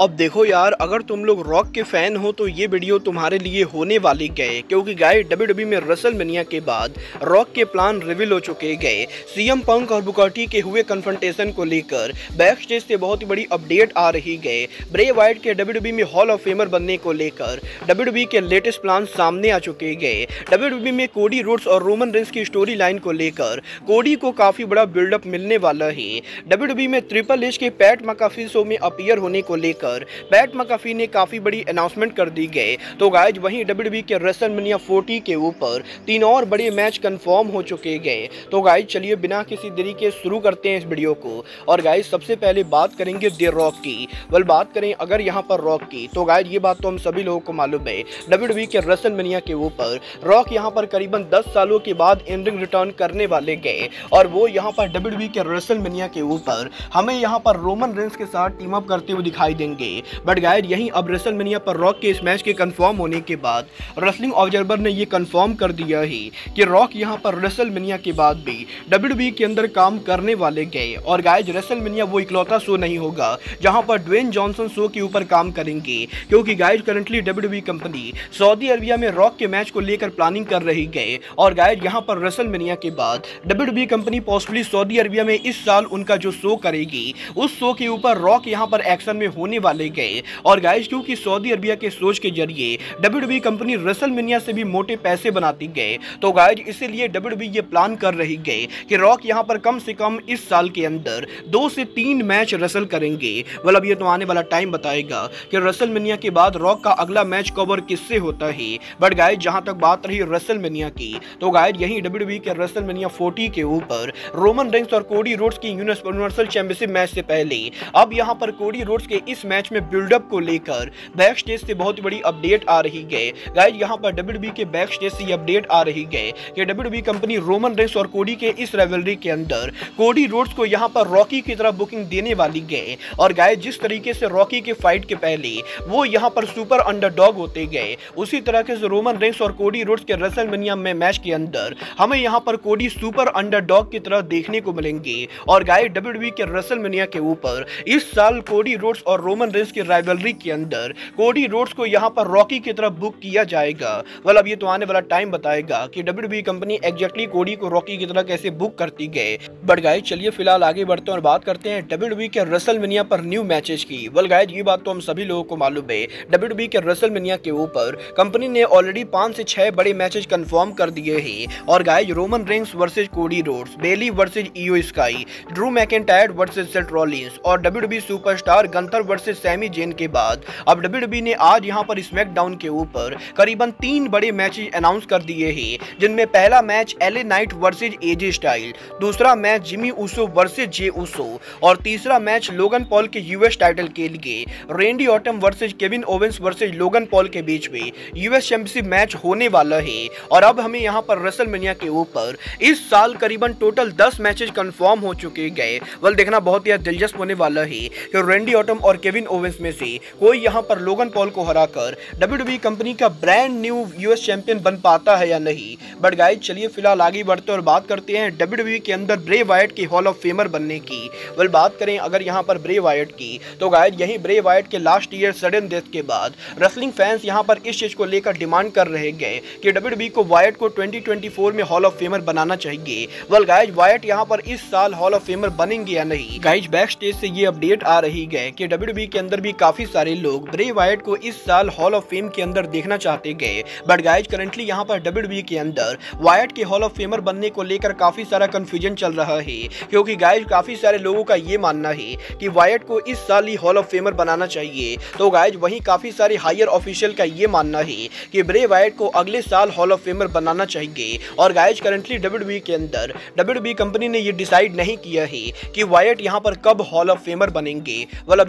अब देखो यार, अगर तुम लोग रॉक के फैन हो तो ये वीडियो तुम्हारे लिए होने वाली गए, क्योंकि गाइस डब्ल्यूडब्ल्यूई में रेसलमेनिया के बाद रॉक के प्लान रिवील हो चुके गए। सीएम पंक और बुकाटी के हुए कन्फ्रंटेशन को लेकर बैक स्टेज से बहुत ही बड़ी अपडेट आ रही गए। ब्रे वाइट के डब्ल्यूडब्ल्यूई में हॉल ऑफ फेमर बनने को लेकर डब्ल्यूडब्ल्यूई के लेटेस्ट प्लान सामने आ चुके गए। डब्ल्यूडब्ल्यूई में कोडी रोड्स और रोमन रेंस की स्टोरी लाइन को लेकर कोडी को काफी बड़ा बिल्डअप मिलने वाला है। डब्ल्यूडब्ल्यूई में ट्रिपल एच के पैट मैकाफी शो में अपीयर होने को लेकर पैट मैकाफी ने काफी बड़ी अनाउंसमेंट कर दी गई। तो गाइज वहीं डब्ल्यूडब्ल्यूई के रेसलमेनिया 40 के ऊपर 3 और बड़े मैच कंफर्म हो चुके गए। तो गाइज चलिए बिना किसी देरी के शुरू करते हैं इस वीडियो को। और गाइज सबसे पहले बात करेंगे द रॉक की। बात करें अगर यहाँ पर रॉक की, तो गाइज ये बात तो हम सभी लोगों को मालूम है, डब्ल्यूडब्ल्यूई के रेसलमेनिया के ऊपर रॉक यहाँ पर करीबन 10 सालों के बाद इन रिंग रिटर्न करने वाले गए। और वो यहाँ पर डब्ल्यूडब्ल्यूई के रेसलमेनिया के ऊपर हमें यहाँ पर रोमन रेंस के साथ टीम अप करते हुए दिखाई देंगे। बट गाइस यहीं अब रेसलमेनिया पर रॉक के इस मैच के कंफर्म होने के बाद रेसलिंग ऑब्जर्वर ने ये कंफर्म कर दिया है कि रॉक यहां पर रेसलमेनिया के बाद भी डब्ल्यूडब्ल्यूई के अंदर काम करने वाले गए। और गाइस रेसलमेनिया वो इकलौता शो नहीं होगा जहां पर ड्वेन जॉनसन शो के ऊपर काम करेंगे, क्योंकि guys currently WWE company Saudi Arabia में रॉक के मैच को लेकर प्लानिंग कर रही गए। और गाइस यहां पर रेसलमेनिया के बाद WWE company possibly Saudi Arabia में इस साल उनका जो शो करेगी, उस शो के ऊपर रॉक यहां पर एक्शन में होने वाले गए। और गाइस क्योंकि सऊदी अरबिया के सोच के जरिए डब्ल्यूडब्ल्यूई कंपनी रेसलमेनिया से भी मोटे पैसे बनाती गए, तो गाइस इसीलिए डब्ल्यूडब्ल्यूई ये प्लान कर रही गए कि रॉक यहां पर कम से कम इस साल के अंदर 2 से 3 मैच रेसल करेंगे। मतलब ये तो आने वाला टाइम बताएगा कि रेसलमेनिया के बाद रॉक का अगला मैच कवर किससे होता है। बट गाइस जहां तक बात रही रेसलमेनिया की, तो गाइस यही डब्ल्यूडब्ल्यूई के रेसलमेनिया 40 के ऊपर रोमन रेंस और कोडी रोड्स की यूनिवर्सल चैंपियनशिप मैच से पहले अब यहां पर कोडी रोड्स के इस मैच में बिल्डअप को लेकर बैक स्टेज से बहुत बड़ी अपडेट आ रही है। गाइस यहां पर डब्ल्यूडब्ल्यूई के बैक स्टेज से ये अपडेट आ रही है कि डब्ल्यूडब्ल्यूई कंपनी रोमन रेंस और कोडी के इस राइवलरी के अंदर कोडी रोड्स को यहां पर रॉकी की तरह बुकिंग देने वाली है। और गाइस जिस तरीके से रॉकी के फाइट के पहले वो यहां पर सुपर अंडरडॉग होते गए, उसी तरह से रोमन रेंस और कोडी रोड्स के रेसलमेनिया में मैच के अंदर हमें यहां पर कोडी सुपर अंडरडॉग की तरह देखने को मिलेंगे। और गाइस डब्ल्यूडब्ल्यूई के रेसलमेनिया के ऊपर इस साल कोडी रोड्स और रोमन रेंस की राइवलरी के अंदर कोडी रोड्स को यहां पर रॉकी की तरफ बुक किया जाएगा। मतलब ये तो आने वाला टाइम बताएगा कि डब्ल्यूडब्ल्यूई कंपनी एग्जैक्टली कोडी को रॉकी की तरह कैसे बुक करती गए। बट गाइस चलिए फिलहाल आगे बढ़ते हैं और बात करते हैं डब्ल्यूडब्ल्यूई के रेसलमेनिया पर न्यू मैचेस की। गाइस ये बात तो हम सभी लोगों को मालूम है, डब्ल्यूडब्ल्यूई के रेसलमेनिया के ऊपर कंपनी ने ऑलरेडी 5 से 6 बड़े मैचेस कंफर्म कर दिए हैं। और guys Roman Reigns versus Cody Rhodes, Bayley versus Iyo Sky, Drew McIntyre versus Seth Rollins और WWE superstar Gunther versus Sami Zayn के बाद अब डब्ल्यूडब्ल्यूई ने आज यहां पर स्मैकडाउन के ऊपर करीबन 3 बड़े मैचेस अनाउंस कर दिए हैं, जिनमें पहला मैच एले नाइट वर्सेस एजे स्टाइल, दूसरा match Jimmy Uso versus Jey Uso और तीसरा मैच लोगन पॉल के यूएस टाइटल के लिए रेंडी Orton versus Kevin Owens versus Logan Paul के बीच में यूएस चैंपियनशिप मैच होने वाला है। और अब हमें यहां पर रेसलमेनिया के ऊपर इस साल करीबन टोटल 10 मैचेस कंफर्म हो चुके गए। देखना बहुत ही दिलचस्प होने वाला है कि रेंडी ऑर्टन और केविन ओवेंस में से कोई यहां पर लोगन पॉल को हराकर डब्ल्यूडब्ल्यूई कंपनी का ब्रांड न्यू यूएस चैंपियन बन पाता है या नहीं। बट गाइस चलिए फिलहाल आगे बढ़ते और बात करते हैं डब्ल्यूडब्ल्यूई के अंदर ब्रे वाइट की हॉल ऑफ फेमर बनने की। बात करें अगर यहां पर ब्रे वाइट की, तो गाइस यही ब्रे वाइट के लास्ट ईयर सडन डेथ के बाद रेसलिंग फैंस यहां पर इस चीज को लेकर डिमांड कर रहे गए कि डब्ल्यूडब्ल्यूई को वाइट को 2024 में हॉल ऑफ फेमर बनाना चाहिए। गाइस वाइट यहां पर इस साल हॉल ऑफ फेमर बनेंगे या नहीं। गाइस बैक स्टेज से ये अपडेट आ रही है कि डब्ल्यूडब्ल्यूई के अंदर भी काफी सारे लोग ब्रे वाइट को इस साल हॉल ऑफ फेम के अंदर देखना चाहते गए। बट गाइस करंटली यहां पर डब्ल्यूडब्ल्यूई के अंदर वाइट के हॉल ऑफ फेमर बनने को लेकर काफी सारा कंफ्यूजन चल रहा है, क्योंकि गाइस काफी सारे लोगों का ये मानना है कि वाइट को इस साल ही हॉल ऑफ फेमर बनाना चाहिए। तो गाइस वहीं काफी सारे हायर ऑफिशियल का ये मानना है कि ब्रे वाइट को अगले साल हॉल ऑफ फेमर बनाना चाहिए। और गाइस करंटली डब्ल्यूडब्ल्यूई के अंदर डब्ल्यूडब्ल्यूई कंपनी ने ये डिसाइड नहीं किया है कि वाइट यहां पर कब हॉल ऑफ फेमर बनेंगे।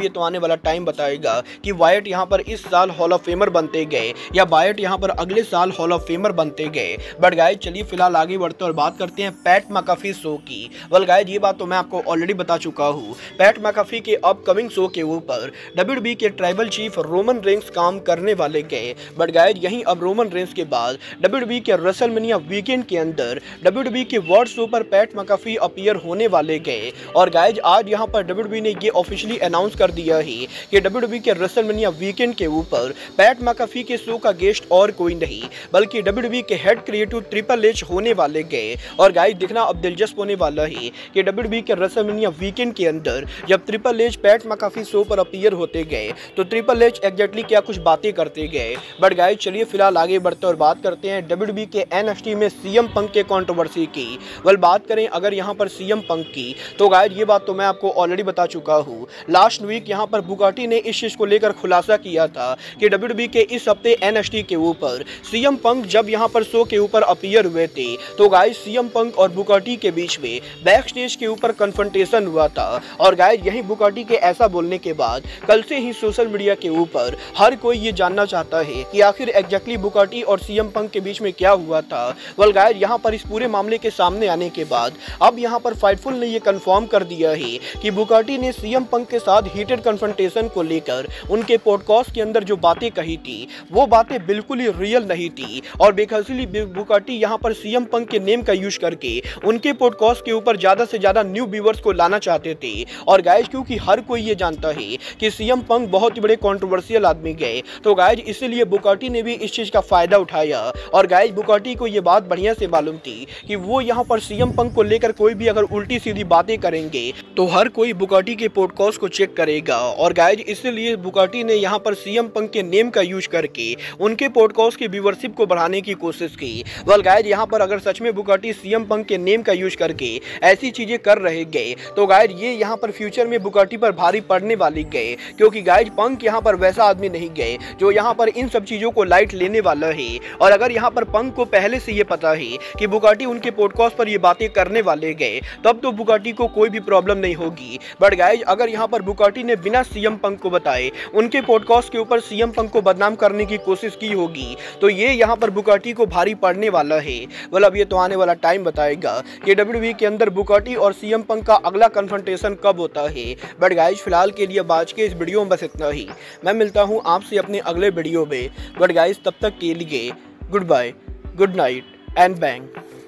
ये तो आने वाला टाइम बताएगा कि वाइट यहां पर इस साल हॉल ऑफ फेमर बनते गए या वाइट यहां पर अगले साल हॉल ऑफ फेमर बनते गए। बट गाइस चलिए फिलहाल आगे बढ़ते और बात करते हैं पैट मैकाफी शो की। गाइस ये बात तो मैं आपको ऑलरेडी बता चुका हूं, पैट मैकाफी के अपकमिंग शो के ऊपर डब्ल्यूडब्ल्यूई के ट्राइबल चीफ रोमन रेंस काम करने वाले गए। बट गाइस यहीं अब रोमन रेंस के बाद डब्ल्यूडब्ल्यूई के रेसलमेनिया वीकेंड के अंदर डब्ल्यूडब्ल्यूई के वर्ल्ड शो पर पैट मैकाफी अपीयर होने वाले गए। और गाइस आज यहां पर डब्ल्यूडब्ल्यूई ने ये ऑफिशियली अनाउंस कर दिया है कि WWE के रेसलमेनिया वीकेंड के ऊपर पैट मैकाफी के शो का गेस्ट और कोई नहीं बल्कि WWE के हेड क्रिएटिव ट्रिपल एच होने वाले गए। और गाइस देखना अब दिलचस्प होने वाला है कि WWE के रेसलमेनिया वीकेंड के अंदर जब ट्रिपल एच पैट मैकाफी शो पर अपीयर होते गए तो ट्रिपल एच एग्जैक्टली क्या कुछ बातें करते गए। बट गाइस चलिए फिलहाल आगे बढ़ते और बात करते हैं WWE के NXT में CM पंक के कंट्रोवर्सी की। वेल बात करें अगर यहाँ पर CM पंक की तो गाइस ये बात तो मैं आपको ऑलरेडी बता चुका हूँ। लास्ट वीक यहाँ पर बुगाटी ने इस चीज को लेकर खुलासा किया था कि WWE के इस हफ्ते NXT के ऊपर CM पंक जब यहाँ पर शो के ऊपर अपीयर हुए थे तो गाइस CM पंक और बुगाटी के बीच में बैक स्टेज के ऊपर कन्फ्रंटेशन हुआ था। और गाइस यही बुगाटी के ऐसा बोलने के बाद कल से ही सोशल मीडिया के ऊपर हर कोई ये जानना चाहता है कि आखिर एग्जैक्टली बुगाटी और CM पंक के बीच में क्या हुआ था। वेल गाइस यहाँ पर इस पूरे मामले के सामने आने के बाद अब यहाँ पर फाइटफुल ने ये कंफर्म कर दिया है कि बुगाटी ने CM पंक के साथ हीटेड कन्फ्रंटेशन को लेकर उनके पॉडकास्ट के अंदर जो बातें कही थी वो बातें बिल्कुल ही रियल नहीं थी। और बेखौफली बुगाटी यहाँ पर CM पंक के नेम का यूज करके उनके पॉडकास्ट के ऊपर ज्यादा से ज्यादा न्यू व्यूअर्स को लाना चाहते थे। और गाइज क्योंकि हर कोई ये जानता है कि CM पंक बहुत ही बड़े कंट्रोवर्शियल आदमी गए तो गाइज इसीलिए बुगाटी ने भी इस चीज का फायदा उठाया। और गाइज बुगाटी को ये बात बढ़िया से मालूम थी कि वो यहाँ पर CM पंक को लेकर कोई भी अगर उल्टी सीधी बातें करेंगे तो हर कोई बुगाटी के पॉडकास्ट को चेक करेगा। और गाइज इसीलिए बुगाटी ने यहाँ पर CM पंक के नेम का यूज करके उनके पॉडकास्ट की व्यूअरशिप को बढ़ाने की कोशिश की। वेल गाइज यहाँ पर अगर सच में बुगाटी CM पंक के नेम का यूज करके ऐसी चीजें कर रहे गए तो गाइज ये यहाँ पर फ्यूचर में बुगाटी पर भारी पड़ने वाली गए क्योंकि गाइज पंक यहाँ पर वैसा आदमी नहीं गए जो यहाँ पर इन सब चीजों को लाइट लेने वाला है। और अगर यहाँ पर पंक को पहले से ये पता है कि बुगाटी उनके पॉडकास्ट पर ये बातें करने वाले गए तब तो बुगाटी को कोई भी प्रॉब्लम नहीं होगी। बट गाइज अगर यहाँ पर बुगाटी ने बिना CM पंक को बताए उनके पॉडकास्ट के ऊपर CM पंक को बदनाम करने की कोशिश की होगी तो ये यहाँ पर बुगाटी को भारी पड़ने वाला है। well अब ये तो आने वाला टाइम बताएगा कि WWE के अंदर बुगाटी और CM पंक का अगला कन्फ्रंटेशन कब होता है। बट गाइज फिलहाल के लिए आज के इस वीडियो में बस इतना ही। मैं मिलता हूँ आपसे अपने अगले वीडियो में। बट गाइज तब तक के लिए goodbye, good night and bang.